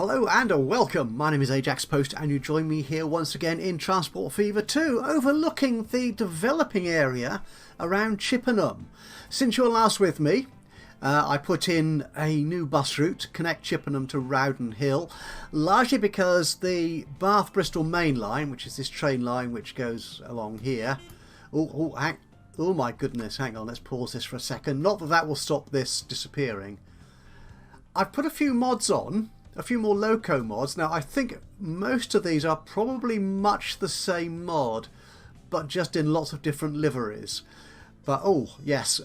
Hello and welcome, my name is Ajaxpost and you join me here once again in Transport Fever 2, overlooking the developing area around Chippenham. Since you're last with me, I put in a new bus route to connect Chippenham to Rowden Hill, largely because the Bath-Bristol main line, which is this train line which goes along here. Oh my goodness, hang on, let's pause this for a second. Not that that will stop this disappearing. I've put a few mods on. A few more loco mods. Now I think most of these are probably much the same mod, but just in lots of different liveries. But oh yes,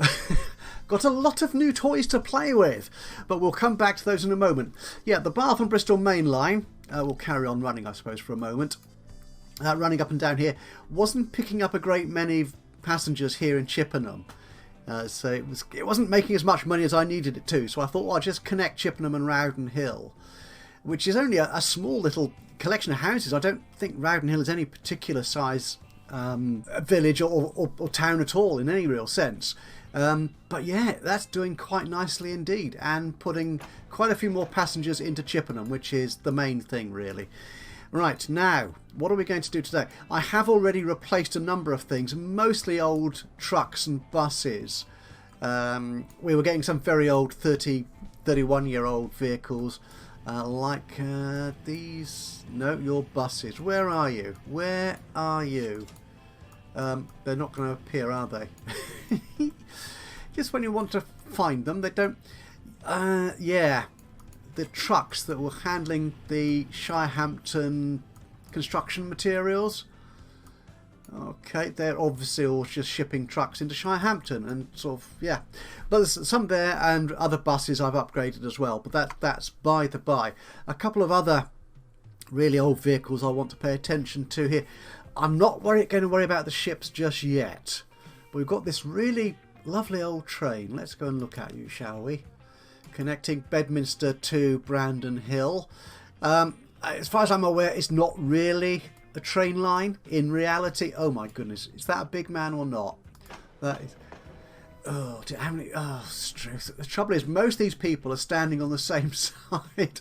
got a lot of new toys to play with, but we'll come back to those in a moment. Yeah, the Bath and Bristol main line will carry on running, I suppose, for a moment. Running up and down here, wasn't picking up a great many passengers here in Chippenham. So it wasn't making as much money as I needed it to, so I thought, well, I'll just connect Chippenham and Rowden Hill, which is only a small little collection of houses. I don't think Rowden Hill is any particular size village or town at all in any real sense. But yeah, that's doing quite nicely indeed, and putting quite a few more passengers into Chippenham, which is the main thing really. Right, now, what are we going to do today? I have already replaced a number of things, mostly old trucks and buses. We were getting some very old 31-year-old vehicles, like these. No, your buses. Where are you? Where are you? They're not going to appear, are they? Just when you want to find them, they don't. Yeah. The trucks that were handling the Shirehampton construction materials. Okay, they're obviously all just shipping trucks into Shirehampton and sort of, yeah. But there's some there, and other buses I've upgraded as well, but that's by the by. A couple of other really old vehicles I want to pay attention to here. I'm not going to worry about the ships just yet. But we've got this really lovely old train. Let's go and look at you, shall we? Connecting Bedminster to Brandon Hill. As far as I'm aware, it's not really a train line in reality. Oh my goodness, is that a big man or not? That is. Oh, how many? Oh, the trouble is, most of these people are standing on the same side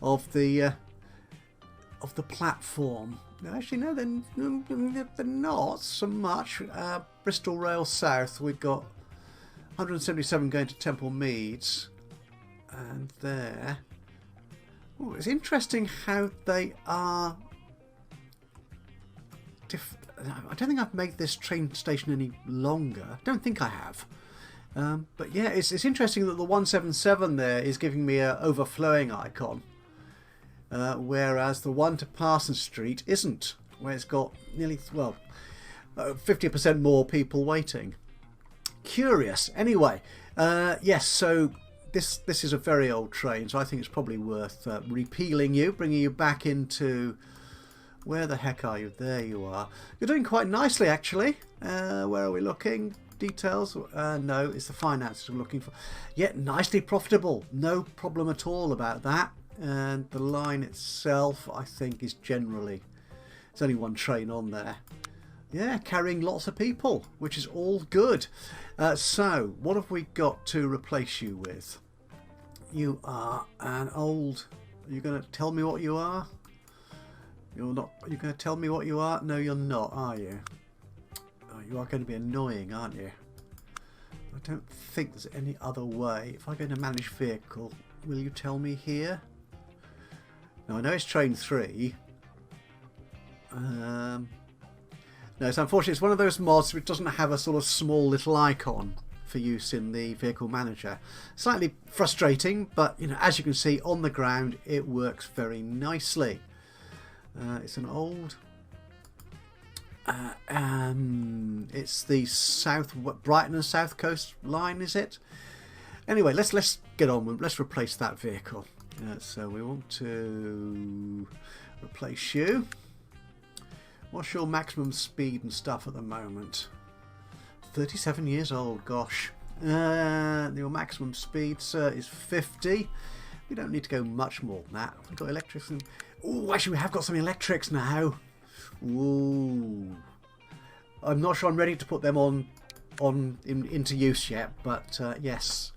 of the platform. Actually, no, they're not so much. Bristol Rail South, we've got 177 going to Temple Meads. And there. Ooh, it's interesting how they are. I don't think I've made this train station any longer. I don't think I have. But yeah, it's interesting that the 177 there is giving me an overflowing icon, whereas the one to Parsons Street isn't, where it's got nearly 50% more people waiting. Curious. Anyway, yes. So. This is a very old train, so I think it's probably worth repealing you, bringing you back into... Where the heck are you? There you are. You're doing quite nicely, actually. Where are we looking? Details? No, it's the finances we're looking for. Yet nicely profitable. No problem at all about that. And the line itself, I think, is generally... There's only one train on there. Yeah, carrying lots of people, which is all good. So, what have we got to replace you with? You are an old... Are you going to tell me what you are? You're not... Are you going to tell me what you are? No, you're not, are you? Oh, you are going to be annoying, aren't you? I don't think there's any other way. If I go to manage vehicle, will you tell me here? Now, I know it's train 3. No, so unfortunately it's one of those mods which doesn't have a sort of small little icon for use in the vehicle manager. Slightly frustrating, but you know, as you can see on the ground, it works very nicely. It's an old. It's the Brighton and South Coast line, is it? Anyway, let's get on. Let's replace that vehicle. So we want to replace you. What's your maximum speed and stuff at the moment? 37 years old, gosh. Your maximum speed, sir, is 50. We don't need to go much more than that. We've got electrics. Oh, actually, we have got some electrics now. Ooh. I'm not sure I'm ready to put them into use yet, but yes.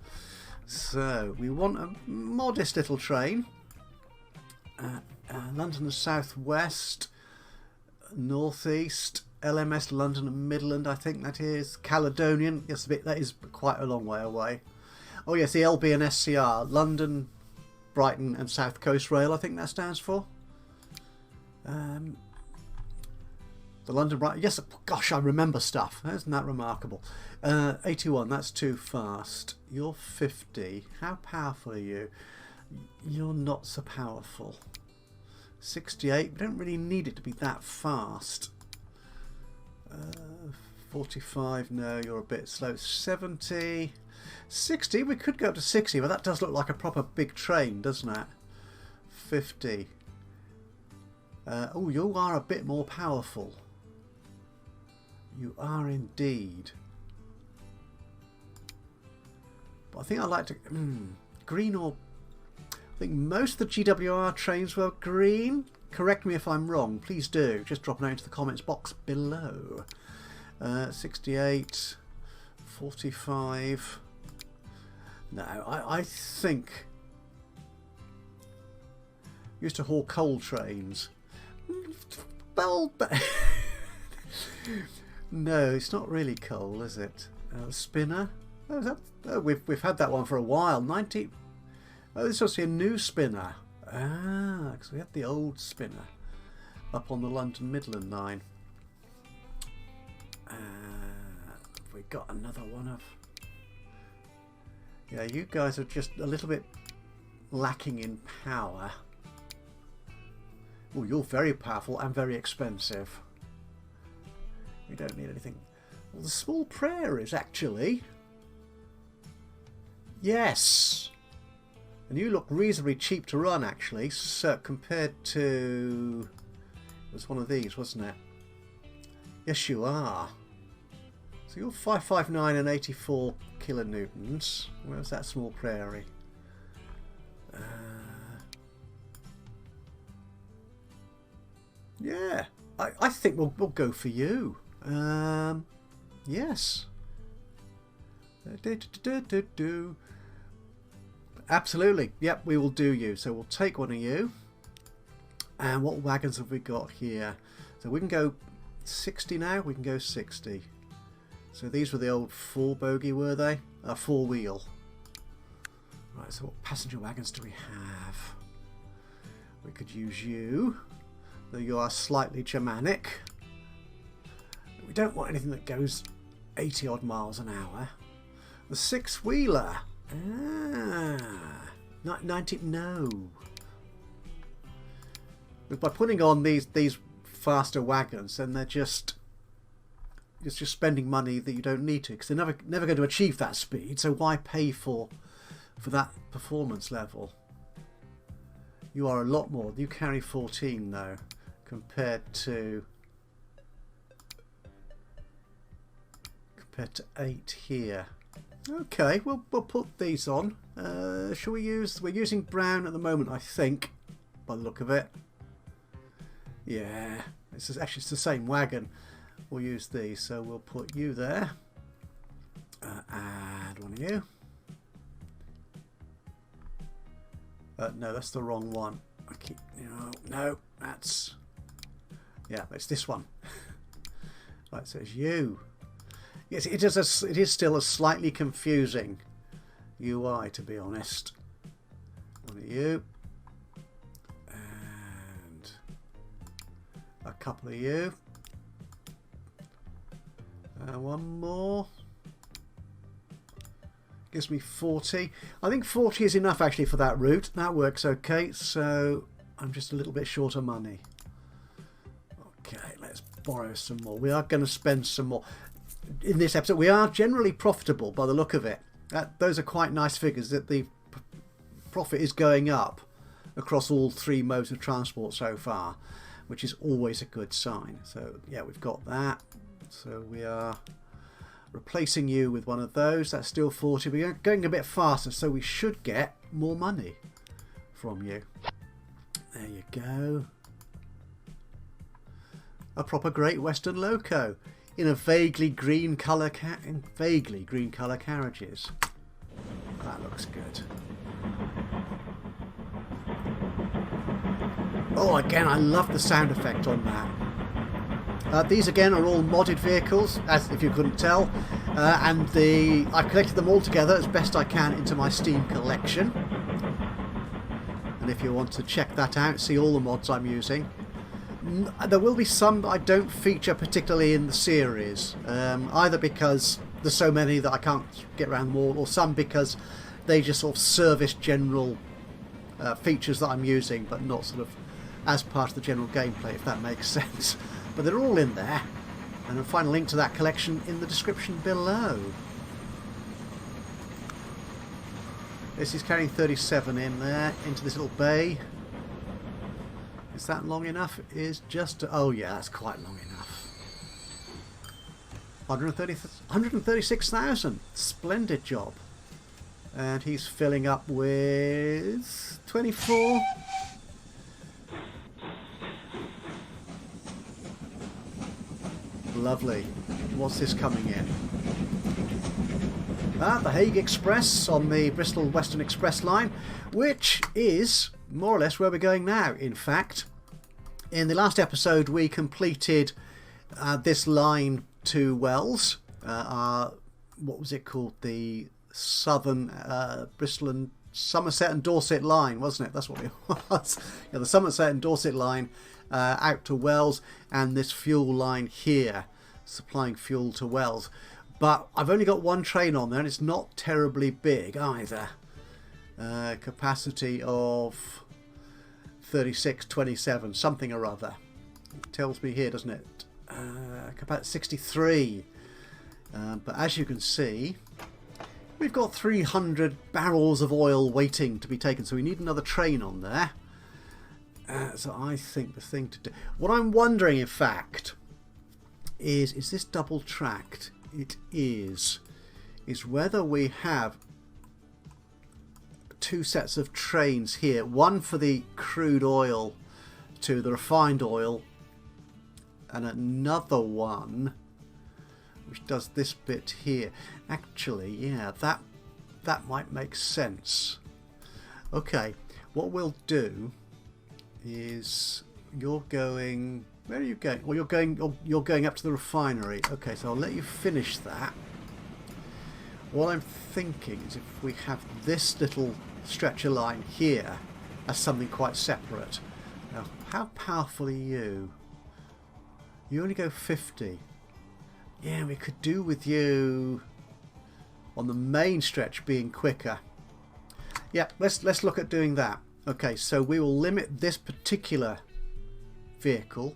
So, we want a modest little train. London and South West, North East, LMS London and Midland, I think that is. Caledonian, yes, that is quite a long way away. Oh yes, the LB and SCR, London, Brighton and South Coast Rail, I think that stands for. The London Brighton, yes, gosh, I remember stuff. Isn't that remarkable? 81, that's too fast. You're 50. How powerful are you? You're not so powerful. 68, we don't really need it to be that fast. 45, no, you're a bit slow. 70, 60, we could go up to 60, but that does look like a proper big train, doesn't it? 50. Oh, you are a bit more powerful. You are indeed. But I think I'd like to... green or... I think most of the GWR trains were green. Correct me if I'm wrong. Please do. Just drop it out into the comments box below. 68, 45. No, I think... Used to haul coal trains. Well, no, it's not really coal, is it? Spinner? Oh, we've had that one for a while. 90... Oh, this is obviously a new spinner. Ah, because we had the old spinner up on the London Midland line. We got another one of... Yeah, you guys are just a little bit lacking in power. Oh, you're very powerful and very expensive. We don't need anything. Well, the small prairies, actually. Yes. And you look reasonably cheap to run, actually, so compared to... It was one of these, wasn't it? Yes, you are. So you're 559 and 84 kilonewtons. Where's that small prairie? Yeah, I think we'll go for you. Yes. Absolutely. Yep, we will do you. So we'll take one of you. And what wagons have we got here? So we can go 60 now. We can go 60. So these were the old 4-bogie, were they? 4-wheel. Right, so what passenger wagons do we have? We could use you. Though you are slightly Germanic. We don't want anything that goes 80 odd miles an hour. The 6-wheeler. Ah, 90. No. But by putting on these faster wagons, then they're just spending money that you don't need to, because they're never going to achieve that speed. So why pay for that performance level? You are a lot more. You carry 14 though, compared to 8 here. Okay, we'll put these on. Shall we use... We're using brown at the moment, I think, by the look of it. Yeah, it's the same wagon. We'll use these, so we'll put you there. Add one of you. No, that's the wrong one. No, that's... Yeah, it's this one. Right, so it's you. Yes, it is still a slightly confusing UI, to be honest. One of you. And a couple of you. One more. Gives me 40. I think 40 is enough actually for that route. That works okay. So I'm just a little bit short of money. Okay, let's borrow some more. We are going to spend some more. In this episode, we are generally profitable by the look of it. Those are quite nice figures, that the profit is going up across all 3 modes of transport so far, which is always a good sign. So yeah, we've got that. So we are replacing you with one of those. That's still 40. We're going a bit faster, so we should get more money from you. There you go. A proper Great Western Loco in a vaguely green colour carriages. That looks good. Oh, again, I love the sound effect on that. These again are all modded vehicles, as if you couldn't tell, and I've collected them all together as best I can into my Steam collection. And if you want to check that out, see all the mods I'm using. There will be some I don't feature particularly in the series, either because there's so many that I can't get around them all, or some because they just sort of service general features that I'm using, but not sort of as part of the general gameplay, if that makes sense. But they're all in there, and I'll find a link to that collection in the description below. This is carrying 37 in there, into this little bay. Is that long enough? Is just... oh yeah, that's quite long enough. 136,000. Splendid job. And he's filling up with 24. Lovely. What's this coming in? The Hague Express on the Bristol Western Express line, which is more or less where we're going now. In fact, in the last episode we completed this line to Wells, what was it called? The Southern Bristol and Somerset and Dorset line, wasn't it? That's what it was. Yeah, the Somerset and Dorset line out to Wells, and this fuel line here supplying fuel to Wells. But I've only got one train on there, and it's not terribly big either. Capacity of 3627, something or other. It tells me here, doesn't it? Capacity 63. But as you can see, we've got 300 barrels of oil waiting to be taken, so we need another train on there. So I think the thing to do... what I'm wondering, in fact, is this double tracked? It is. Is whether we have two sets of trains here. One for the crude oil to the refined oil, and another one which does this bit here. Actually, yeah, that might make sense. Okay, what we'll do is, you're going... where are you going? Well, you're going up to the refinery. Okay, so I'll let you finish that. What I'm thinking is, if we have this little stretcher line here as something quite separate. Now, how powerful are you? You only go 50. Yeah, we could do with you on the main stretch being quicker. Yeah, let's look at doing that. Okay, so we will limit this particular vehicle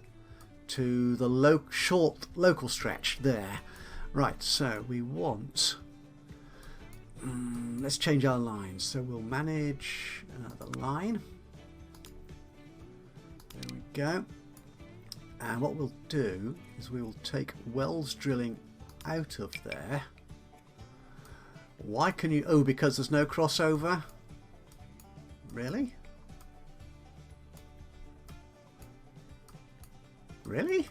to the short local stretch there. Right, so we want... let's change our lines. So we'll manage another line. There we go. And what we'll do is we will take Wells drilling out of there. Why can you... oh, because there's no crossover? Really? Really?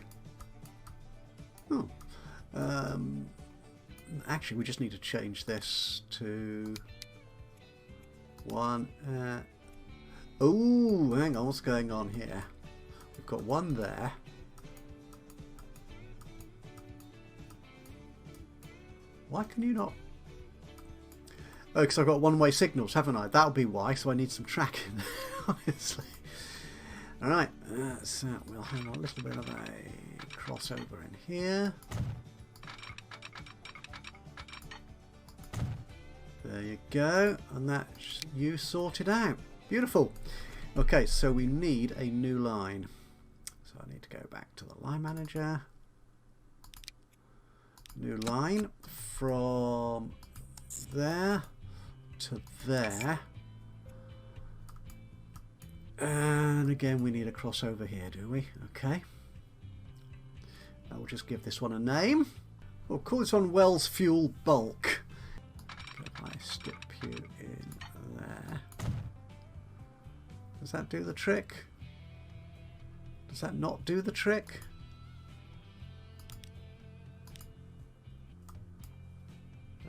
Oh. Actually, we just need to change this to one. Oh, hang on, what's going on here? We've got one there. Why can you not? Oh, because I've got one-way signals, haven't I? That'll be why. So I need some tracking, obviously. All right, so we'll have a little bit of a crossover in here. There you go, and that's you sorted out. Beautiful. Okay, so we need a new line. So I need to go back to the line manager. New line from there to there. And again, we need a crossover here, do we? Okay. I'll just give this one a name. We'll call this one Wells Fuel Bulk. If I stick you in there. Does that do the trick? Does that not do the trick?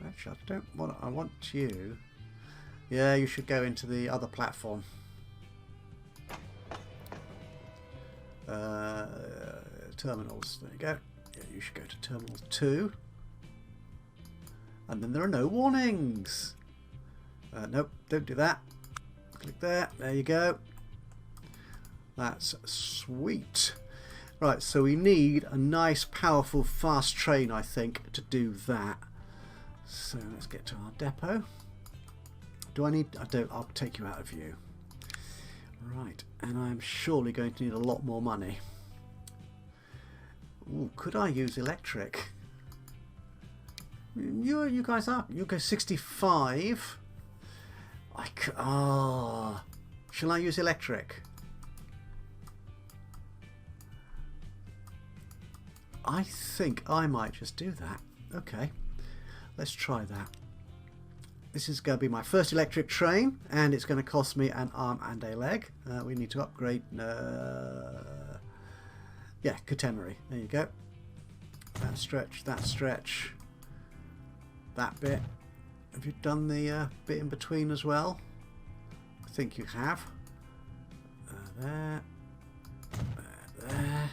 Actually, I don't want... I want you... yeah, you should go into the other platform. Terminals. There you go. Yeah, you should go to terminal 2. And then there are no warnings. Nope, don't do that. Click there. There you go. That's sweet. Right, so we need a nice, powerful, fast train, I think, to do that. So let's get to our depot. Do I need... I don't... I'll take you out of view. Right, and I'm surely going to need a lot more money. Ooh, could I use electric? You guys are. You go 65. Shall I use electric? I think I might just do that. Okay, let's try that. This is going to be my first electric train, and it's going to cost me an arm and a leg. We need to upgrade. Yeah, catenary. There you go. That stretch. That stretch. That bit. Have you done the bit in between as well? I think you have. There. There.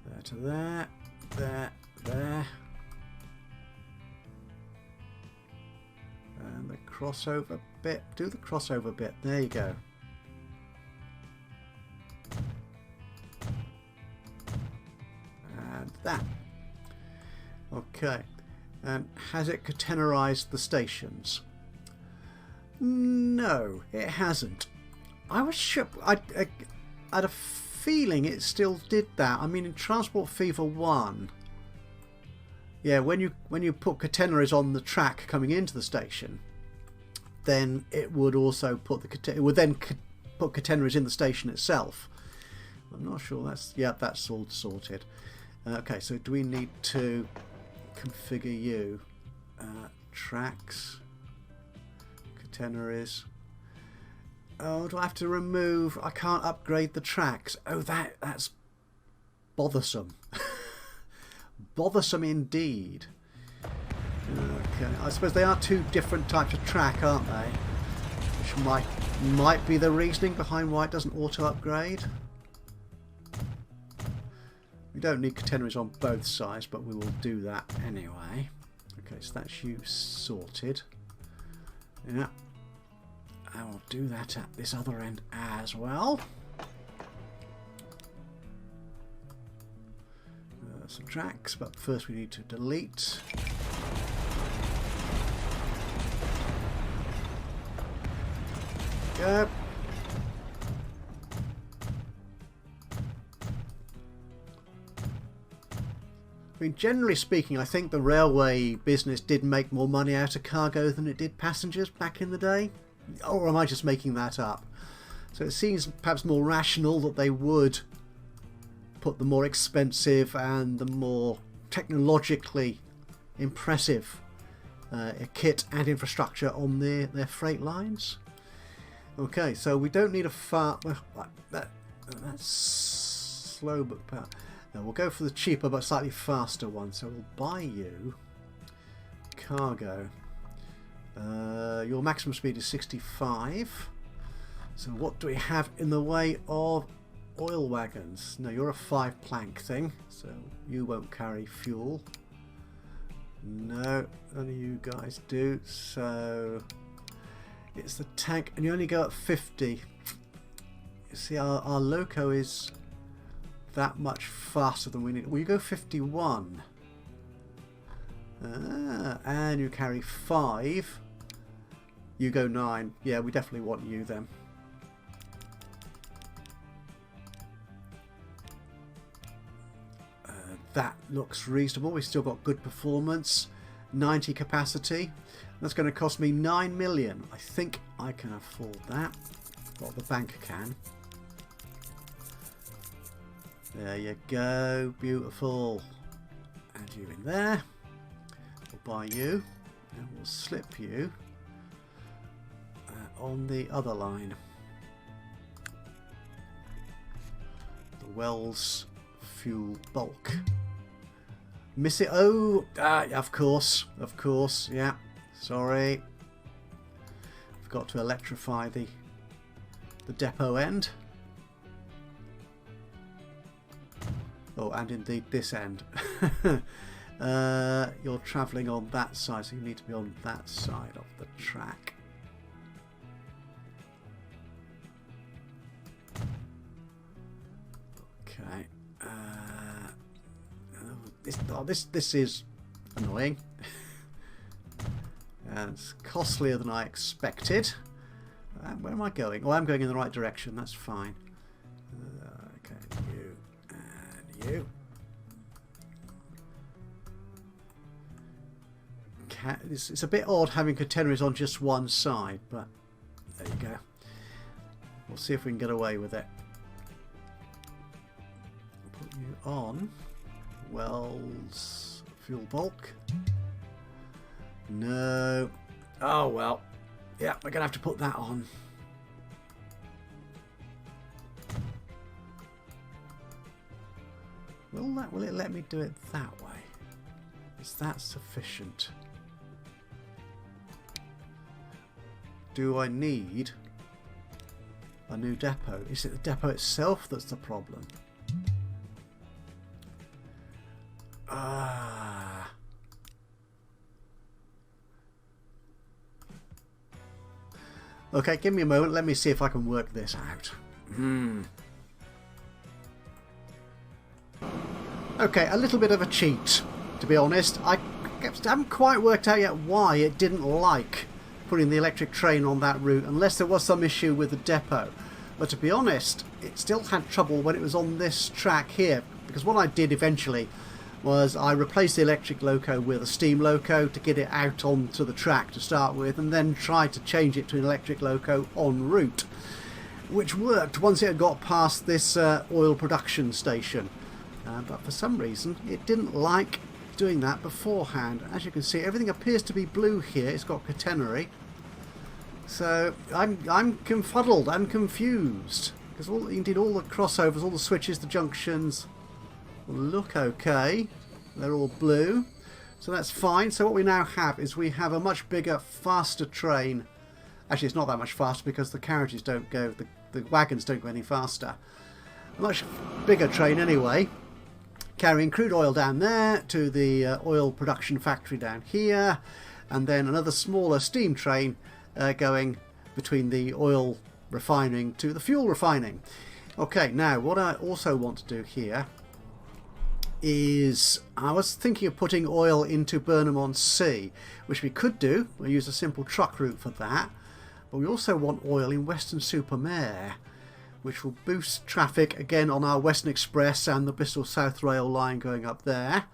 There to there. There. There. And the crossover bit. Do the crossover bit. There you go. And that. Okay. And has it catenarized the stations? No, it hasn't. I was sure. I had a feeling it still did that. I mean, in Transport Fever 1, yeah, when you put catenaries on the track coming into the station, then it would also put the put catenaries in the station itself. I'm not sure. That's all sorted. Okay, so do we need to configure you? Tracks, catenaries. Oh, do I have to remove? I can't upgrade the tracks. Oh, that's bothersome. Bothersome indeed. Okay, I suppose they are two different types of track, aren't they? Which might be the reasoning behind why it doesn't auto upgrade. We don't need catenaries on both sides, but we will do that anyway. Okay, so that's you sorted. Yeah. I will do that at this other end as well. Some tracks, but first we need to delete. Go. I mean, generally speaking, I think the railway business did make more money out of cargo than it did passengers back in the day. Or am I just making that up? So it seems perhaps more rational that they would put the more expensive and the more technologically impressive kit and infrastructure on their freight lines. Okay, so we don't need a far... That's slow but power. Now we'll go for the cheaper but slightly faster one. So we'll buy you cargo. Your maximum speed is 65. So what do we have in the way of oil wagons? No, you're a 5-plank thing, so you won't carry fuel. No, none of you guys do. So it's the tank, and you only go at 50. You see, our loco is that much faster than we need. Well, you go 51. And you carry 5. You go 9. Yeah, we definitely want you then. That looks reasonable. We've still got good performance. 90 capacity. That's going to cost me 9 million. I think I can afford that. Well, the bank can. There you go. Beautiful. Add you in there. We'll buy you. And we'll slip you on the other line. The Wells fuel bulk. Miss it? Oh, of course, yeah. Sorry, forgot to electrify the the depot end. Oh, and indeed this end. You're travelling on that side, so you need to be on that side of the track. Okay. This is annoying. And it's costlier than I expected. Where am I going? Oh, I'm going in the right direction. That's fine. Okay, you and you. It's a bit odd having catenaries on just one side, but there you go. We'll see if we can get away with it. Put you on. Wells fuel bulk. No. Oh well. Yeah, we're gonna have to put that on. Will it let me do it that way? Is that sufficient? Do I need a new depot? Is it the depot itself that's the problem? Okay, give me a moment. Let me see if I can work this out. Okay, a little bit of a cheat, to be honest. I haven't quite worked out yet why it didn't like putting the electric train on that route, unless there was some issue with the depot. But to be honest, it still had trouble when it was on this track here, because what I did eventually was I replaced the electric loco with a steam loco to get it out onto the track to start with, and then tried to change it to an electric loco en route, which worked once it had got past this oil production station. But for some reason it didn't like doing that beforehand. As you can see, everything appears to be blue here. It's got catenary, so I'm confuddled, I'm confused, because indeed all the crossovers, all the switches, the junctions look okay. They're all blue, so that's fine. So what we now have is we have a much bigger, faster train. Actually, it's not that much faster because the carriages don't go, the wagons don't go any faster. A much bigger train anyway, carrying crude oil down there to the oil production factory down here, and then another smaller steam train going between the oil refining to the fuel refining. Okay, now what I also want to do here is, I was thinking of putting oil into Burnham-on-Sea, which we could do. We'll use a simple truck route for that, but we also want oil in Weston-super-Mare, which will boost traffic again on our Western Express and the Bristol South Rail line going up there.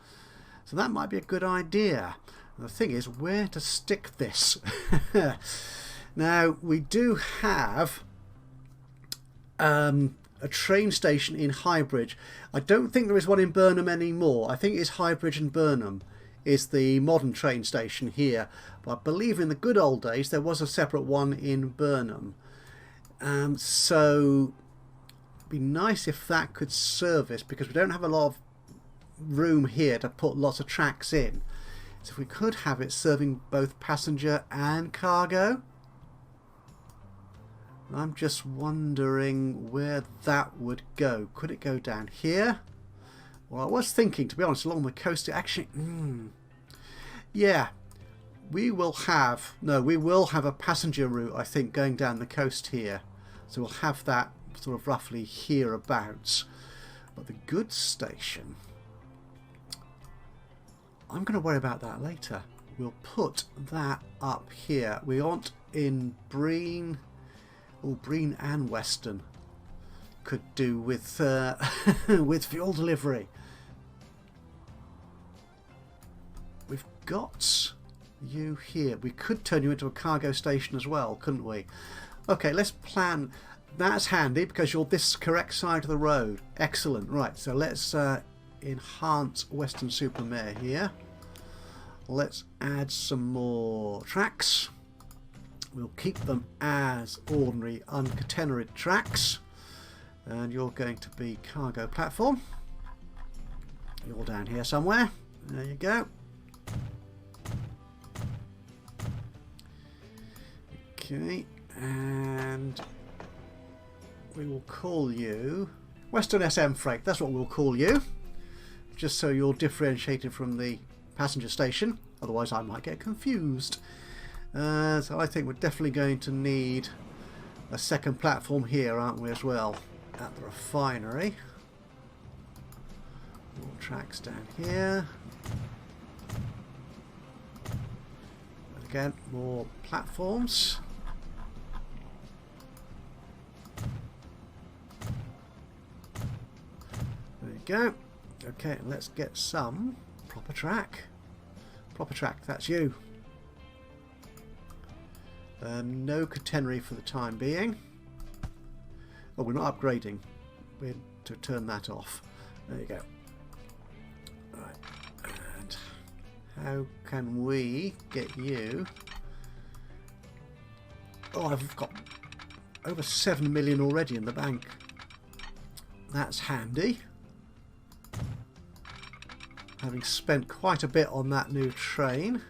So that might be a good idea. And the thing is, where to stick this? Now, we do have a train station in Highbridge. I don't think there is one in Burnham anymore. I think it's Highbridge and Burnham is the modern train station here. But I believe in the good old days there was a separate one in Burnham. So it'd be nice if that could service, because we don't have a lot of room here to put lots of tracks in. So if we could have it serving both passenger and cargo. I'm just wondering where that would go. Could it go down here? Well, I was thinking, to be honest, along the coast. Actually, yeah, we will have a passenger route, I think, going down the coast here. So we'll have that sort of roughly hereabouts. But the goods station, I'm going to worry about that later. We'll put that up here. We want in Breen. Oh, Breen and Weston could do with with fuel delivery. We've got you here. We could turn you into a cargo station as well, couldn't we? Okay, let's plan. That's handy because you're this correct side of the road. Excellent. Right, so let's enhance Weston-super-Mare here. Let's add some more tracks. We'll keep them as ordinary uncatenaried tracks. And you're going to be cargo platform. You're down here somewhere. There you go. Okay, and we will call you Western SM Freight. That's what we'll call you, just so you're differentiated from the passenger station. Otherwise I might get confused. So I think we're definitely going to need a second platform here, aren't we, as well, at the refinery. More tracks down here. And again, more platforms. There you go. Okay, let's get some proper track. Proper track, that's you. No catenary for the time being. Oh, we're not upgrading. We're to turn that off. There you go. Right. And how can we get you? Oh, I've got over 7 million already in the bank. That's handy. Having spent quite a bit on that new train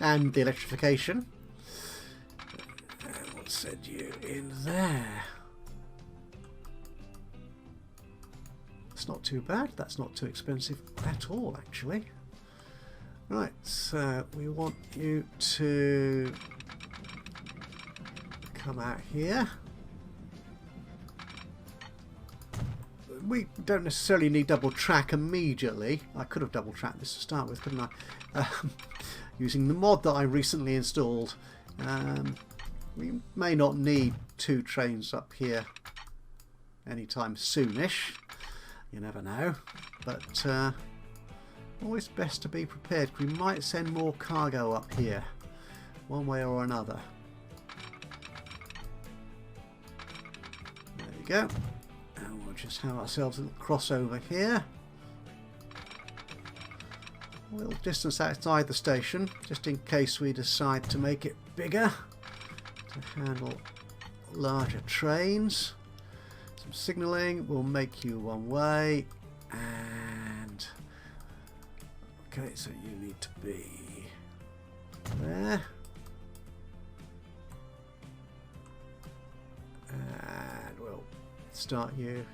and the electrification. And we'll send you in there. It's not too bad. That's not too expensive at all, actually. Right, so we want you to come out here. We don't necessarily need double track immediately. I could have double tracked this to start with, couldn't I? Using the mod that I recently installed. We may not need 2 trains up here anytime soonish. You never know. But always best to be prepared. We might send more cargo up here, one way or another. There you go. And we'll just have ourselves a little crossover here. A little distance outside the station, just in case we decide to make it bigger to handle larger trains. Some signalling will make you one way, and okay, so you need to be there. And we'll start you.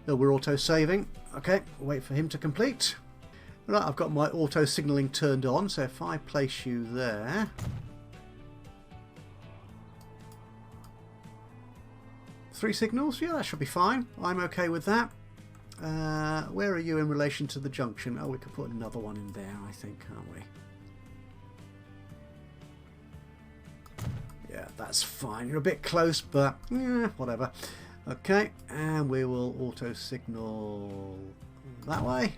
No, we're auto saving. Okay, wait for him to complete. Right, I've got my auto signalling turned on, so if I place you there. 3 signals? Yeah, that should be fine. I'm okay with that. Where are you in relation to the junction? Oh, we could put another one in there, I think, can't we? Yeah, that's fine. You're a bit close, but whatever. Okay, and we will auto signal that way.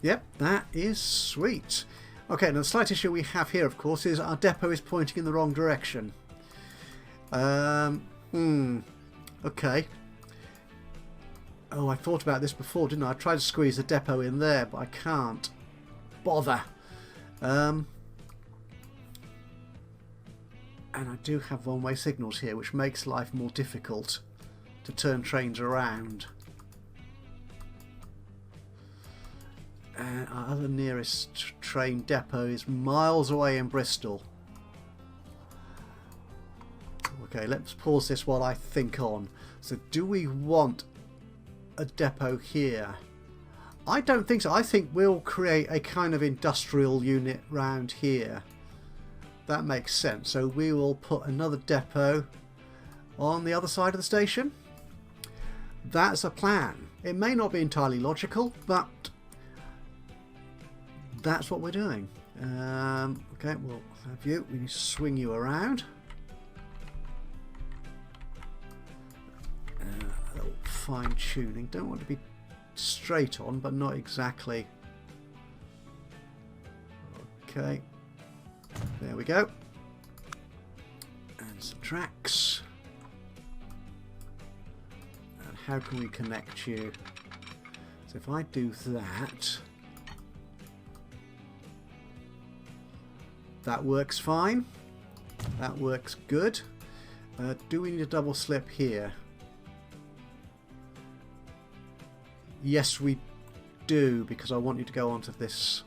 Yep, that is sweet. Okay, now the slight issue we have here, of course, is our depot is pointing in the wrong direction. Okay. Oh, I thought about this before, didn't I? I tried to squeeze the depot in there, but I can't. Bother. And I do have one-way signals here, which makes life more difficult to turn trains around. And our other nearest train depot is miles away in Bristol. Okay, let's pause this while I think on. So do we want a depot here? I don't think so. I think we'll create a kind of industrial unit round here. That makes sense. So we will put another depot on the other side of the station. That's a plan. It may not be entirely logical, but that's what we're doing. Okay, we'll have you. We need to swing you around. A little fine tuning. Don't want to be straight on, but not exactly. Okay, there we go. And some tracks. And how can we connect you? So if I do that. That works fine. That works good. Do we need a double slip here? Yes, we do, because I want you to go onto this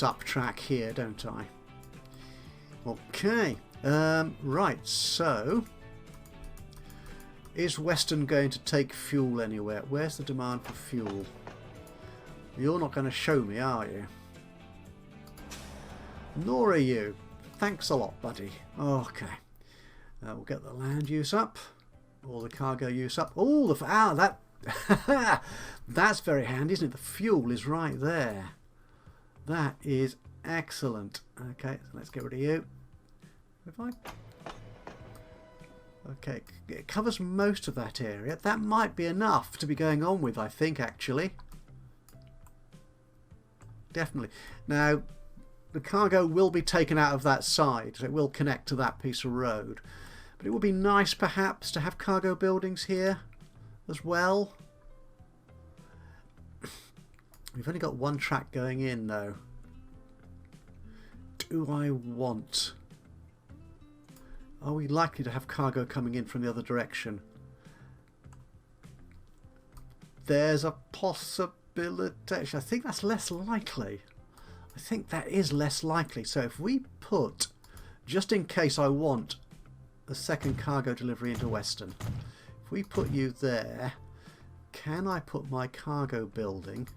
up track here, don't I? Okay, right, so is Weston going to take fuel anywhere? Where's the demand for fuel? You're not going to show me, are you? Nor are you. Thanks a lot, buddy. Okay, we'll get the land use up, or the cargo use up. Oh, that that's very handy, isn't it? The fuel is right there. That is excellent. Okay, so let's get rid of you. Okay, it covers most of that area. That might be enough to be going on with, I think, actually. Definitely. Now, the cargo will be taken out of that side, so it will connect to that piece of road. But it would be nice, perhaps, to have cargo buildings here as well. We've only got one track going in, though. Do I want... Are we likely to have cargo coming in from the other direction? There's a possibility. Actually, I think that's less likely. I think that is less likely. So if we put, just in case I want a second cargo delivery into Weston, if we put you there, can I put my cargo building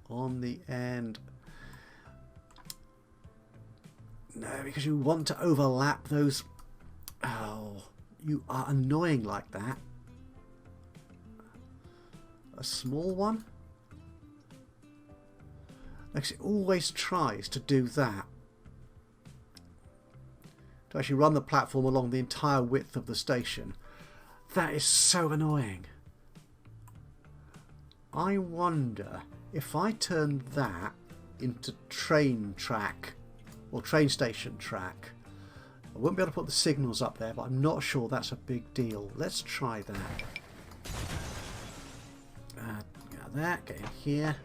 on the end? No, because you want to overlap those. Oh, you are annoying like that. A small one? Because it always tries to do that. To actually run the platform along the entire width of the station. That is so annoying. I wonder if I turn that into train track or train station track. I won't be able to put the signals up there, but I'm not sure that's a big deal. Let's try that. Get in here.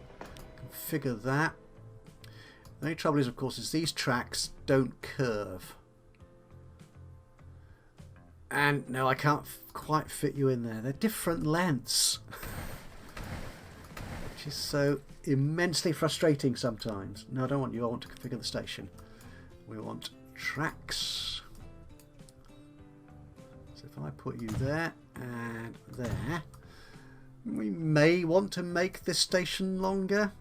Configure that. The only trouble is, of course, is these tracks don't curve. And no, I can't quite fit you in there. They're different lengths. Which is so immensely frustrating sometimes. No, I don't want you. I want to configure the station. We want tracks. So if I put you there and there, we may want to make this station longer.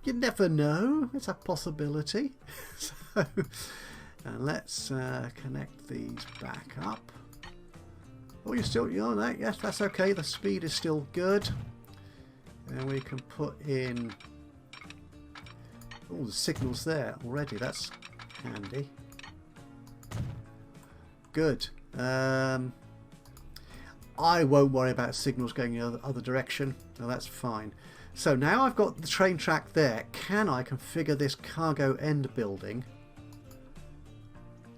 You never know. It's a possibility. So, and let's connect these back up. Oh, you're still, you know that? Yes, that's okay. The speed is still good. And we can put in all the signals there already. That's handy. Good. I won't worry about signals going in the other direction. No, that's fine. So now I've got the train track there. Can I configure this cargo end building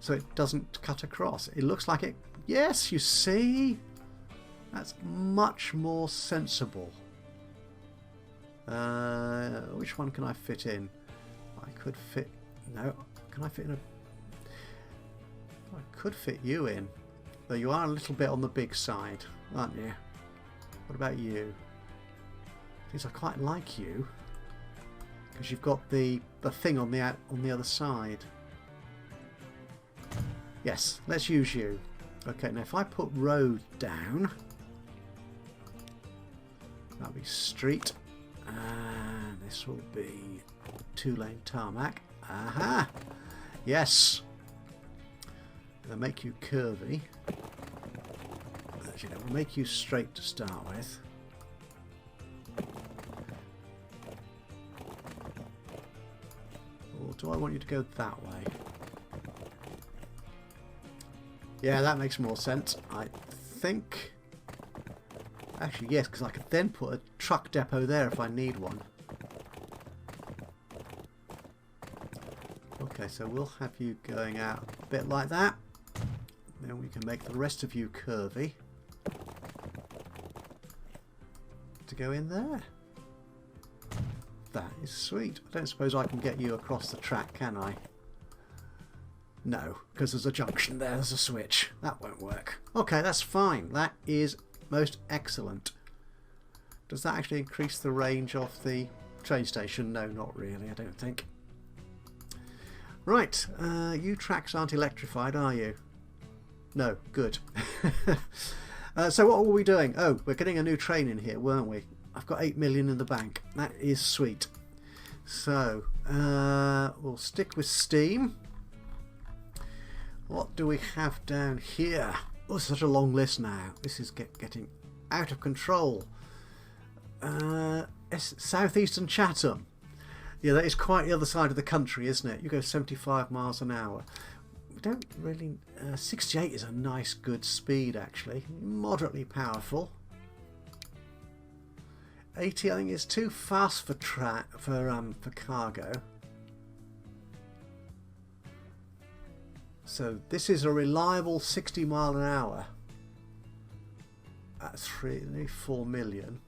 so it doesn't cut across? It looks like it. Yes, you see? That's much more sensible. Which one can I fit in? I could fit... No. Can I fit in a... I could fit you in. Though you are a little bit on the big side, aren't you? What about you? Because I quite like you. Because you've got the thing on the other side. Yes, let's use you. Okay, now if I put road down, that'll be street. And this will be 2-lane tarmac. Aha! Yes! They'll make you curvy. Actually, we'll make you straight to start with. Or do I want you to go that way? Yeah, that makes more sense, I think. Actually, yes, because I could then put a truck depot there if I need one. Okay, so we'll have you going out a bit like that. Then we can make the rest of you curvy to go in there. That is sweet. I don't suppose I can get you across the track, can I? No, because there's a junction there, there's a switch. That won't work. Okay, that's fine. That is most excellent. Does that actually increase the range of the train station? No, not really, I don't think. Right, you tracks aren't electrified, are you? No, good. So what were we doing? Oh, we're getting a new train in here, weren't we? I've got 8 million in the bank. That is sweet. So, we'll stick with steam. What do we have down here? Oh, it's such a long list now. This is getting out of control. Southeastern Chatham. Yeah, that is quite the other side of the country, isn't it? You go 75 miles an hour. We don't really... 68 is a nice, good speed, actually. Moderately powerful. 80, I think, is too fast for cargo. So this is a reliable 60 mile an hour at 4 million.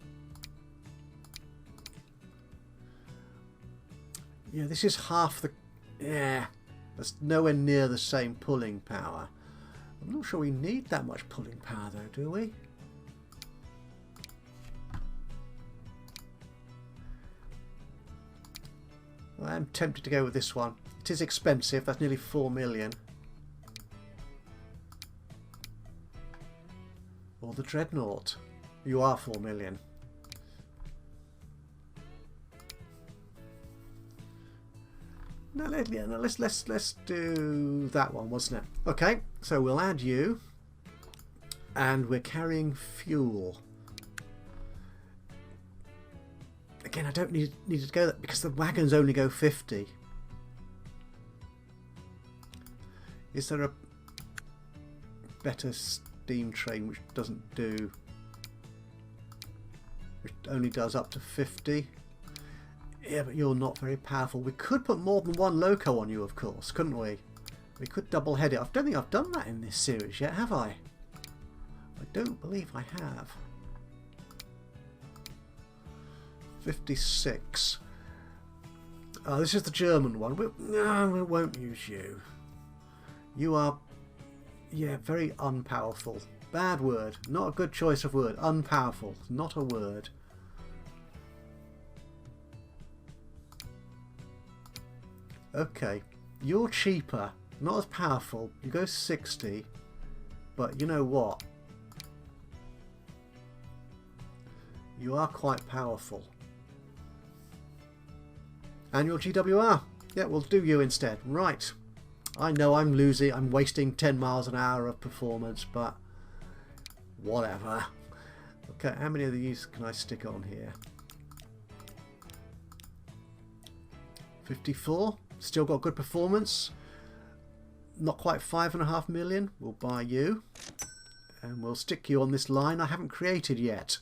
Yeah, this is half the... Yeah, that's nowhere near the same pulling power. I'm not sure we need that much pulling power though, do we? Well, I'm tempted to go with this one. It is expensive, that's nearly 4 million. Or the Dreadnought. You are 4 million. No, let's do that one, wasn't it? Okay, so we'll add you, and we're carrying fuel. Again, I don't need to go that because the wagons only go 50. Is there a better steam train which doesn't do, which only does up to 50? Yeah, but you're not very powerful. We could put more than one loco on you, of course, couldn't we? We could double head it. I don't think I've done that in this series yet, have I? I don't believe I have. 56. Oh, this is the German one. No, we won't use you. You are, yeah, very unpowerful. Bad word. Not a good choice of word. Unpowerful. Not a word. Okay, you're cheaper, not as powerful. You go 60, but you know what? You are quite powerful. And your GWR. Yeah, we'll do you instead. Right. I know I'm losing, I'm wasting 10 miles an hour of performance, but whatever. Okay, how many of these can I stick on here? 54. Still got good performance. Not quite 5.5 million. We'll buy you. And we'll stick you on this line I haven't created yet.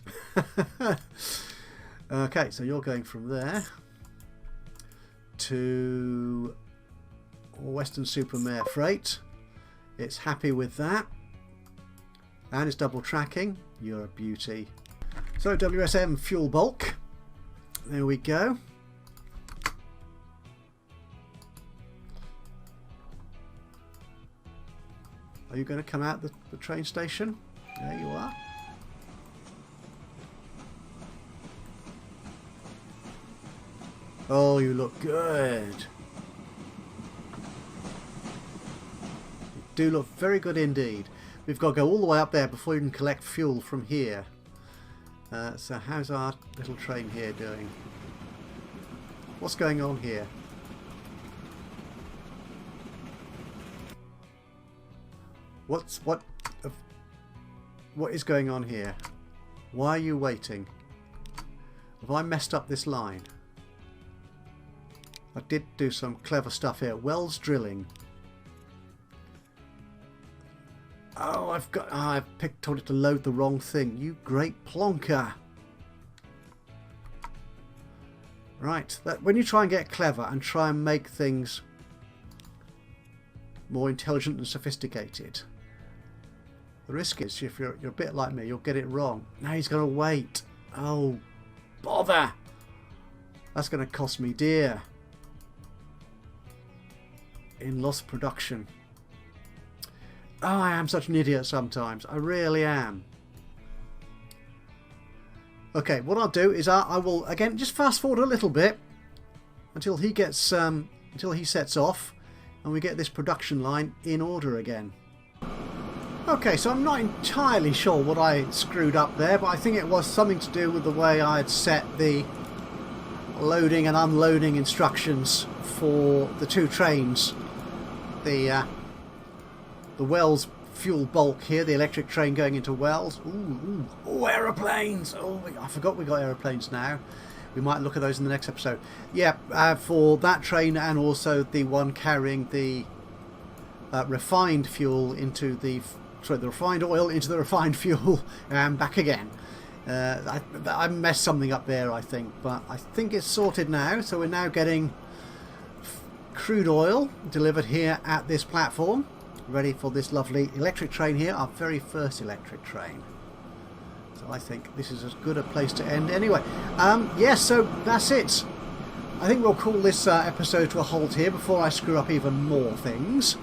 Okay, so you're going from there to Weston-super-Mare freight. It's happy with that. And it's double tracking. You're a beauty. So WSM fuel bulk. There we go. Are you going to come out the train station? There you are. Oh, you look good. You do look very good indeed. We've got to go all the way up there before you can collect fuel from here. So how's our little train here doing? What's going on here? What is going on here? Why are you waiting? Have I messed up this line? I did do some clever stuff here. Wells drilling. Oh, I've told it to load the wrong thing. You great plonker. Right, when you try and get clever and try and make things more intelligent and sophisticated, the risk is if you're a bit like me, you'll get it wrong. Now he's going to wait. Oh, bother. That's going to cost me dear in lost production. Oh, I am such an idiot sometimes. I really am. Okay, what I'll do is I will again just fast forward a little bit until he gets until he sets off. and we get this production line in order again. Okay, so I'm not entirely sure what I screwed up there, but I think it was something to do with the way I had set the loading and unloading instructions for the two trains. The Wells fuel bulk here, the electric train going into Wells. Ooh, aeroplanes! Oh, I forgot we got aeroplanes now. We might look at those in the next episode. Yeah, for that train and also the one carrying the refined fuel into the... Sorry, the refined oil into the refined fuel and back again. I messed something up there, I think, but I think it's sorted now. So we're now getting crude oil delivered here at this platform, ready for this lovely electric train here, our very first electric train. So I think this is as good a place to end anyway. Yes, so that's it. I think we'll call this episode to a halt here before I screw up even more things.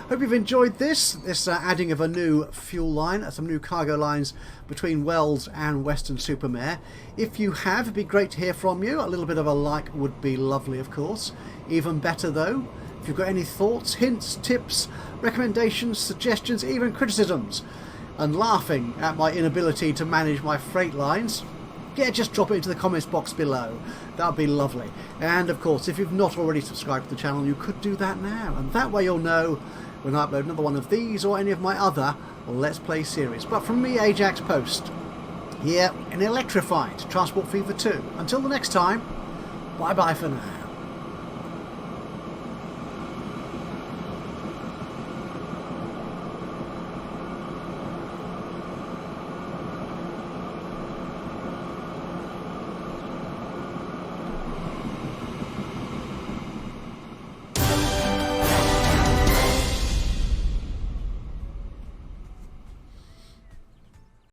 Hope you've enjoyed this adding of a new fuel line, some new cargo lines between Wells and Weston-super-Mare. If you have, it'd be great to hear from you. A little bit of a like would be lovely, of course. Even better though, if you've got any thoughts, hints, tips, recommendations, suggestions, even criticisms, and laughing at my inability to manage my freight lines, yeah, just drop it into the comments box below. That would be lovely. And of course, if you've not already subscribed to the channel, you could do that now, and that way you'll know when I upload another one of these or any of my other Let's Play series. But from me, Ajaxpost, here in Electrified Transport Fever 2. Until the next time, bye bye for now.